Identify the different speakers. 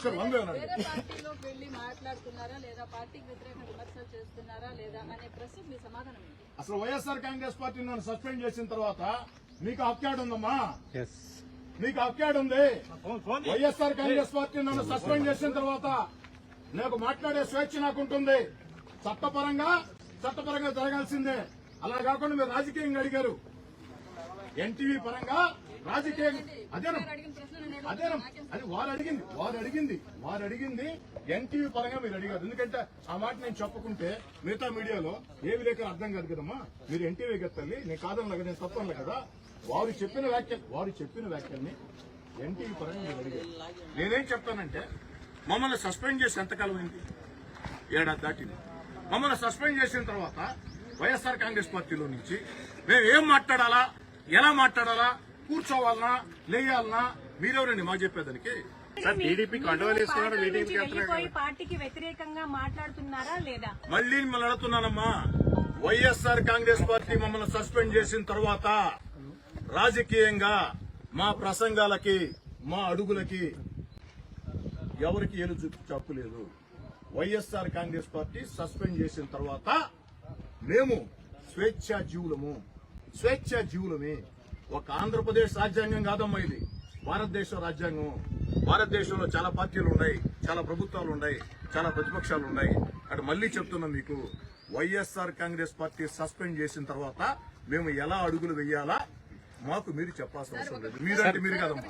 Speaker 1: పార్టీలోకి వెళ్ళి మాట్లాడుతున్నారా లేదా పార్టీకి వ్యతిరేకంగా విమర్శలు చేస్తున్నారా లేదా అనే ప్రశ్నకు మీ సమాధానం ఏంటి?
Speaker 2: అసలు వైఎస్ఆర్ కాంగ్రెస్ పార్టీ నన్ను సస్పెండ్ చేసిన తర్వాత మీకు హక్యాడ్ ఉందమ్మా? మీకు హక్యాడ్ ఉంది. వైఎస్ఆర్ కాంగ్రెస్ పార్టీ నన్ను సస్పెండ్ చేసిన తర్వాత నాకు మాట్లాడే స్వేచ్ఛ నాకుంటుంది. చట్టపరంగా జరగాల్సిందే. అలా కాకుండా మీరు రాజకీయంగా అడిగారు. ఎన్టీవీ పరంగా రాజకీయం అదేనా అది వారు అడిగింది ఎన్టీవీ పరంగా మీరు అడిగారు. ఎందుకంటే ఆ మాట నేను చెప్పకుంటే మిగతా మీడియాలో ఏ విలేకరు అర్థం కాదు కదమ్మా. మీరు ఎన్టీవీ గెత్తాలి, నేను కాదనలే కదా, నేను తప్పనలే కదా. వారు చెప్పిన వ్యాఖ్యల్ని ఎన్టీవీ పరంగా మీరు అడిగారు. నేనేం చెప్తానంటే మమ్మల్ని సస్పెండ్ చేసి ఎంతకాలం అయింది? ఏడాది దాటింది. మమ్మల్ని సస్పెండ్ చేసిన తర్వాత వైఎస్ఆర్ కాంగ్రెస్ పార్టీలో నుంచి మేము ఏం మాట్లాడాలా, ఎలా మాట్లాడాలా, కూర్చోవాలనా, లేయాలనా, మీరెవరండి మాకు చెప్పేదానికి?
Speaker 3: పార్టీకి వ్యతిరేకంగా మాట్లాడుతున్నారా లేదా?
Speaker 2: మళ్ళీ మిమ్మల్ని అడుగుతున్నానమ్మా. వైఎస్ఆర్ కాంగ్రెస్ పార్టీ మమ్మల్ని సస్పెండ్ చేసిన తర్వాత రాజకీయంగా మా ప్రసంగాలకి, మా అడుగులకి ఎవరికి ఏలు చూపు లేదు. వైఎస్ఆర్ కాంగ్రెస్ పార్టీ సస్పెండ్ చేసిన తర్వాత మేము స్వేచ్ఛా జీవులమే. ఒక ఆంధ్రప్రదేశ్ రాజ్యాంగం కాదమ్మా ఇది, భారతదేశ రాజ్యాంగం. భారతదేశంలో చాలా పార్టీలు ఉన్నాయి, చాలా ప్రభుత్వాలు ఉన్నాయి, చాలా ప్రతిపక్షాలు ఉన్నాయి. అటు మళ్లీ చెప్తున్నా మీకు, వైఎస్ఆర్ కాంగ్రెస్ పార్టీ సస్పెండ్ చేసిన తర్వాత మేము ఎలా అడుగులు వెయ్యాలా మాకు మీరు చెప్పాల్సిన అవసరం లేదు. మీరంటే మీరు కాదమ్మా.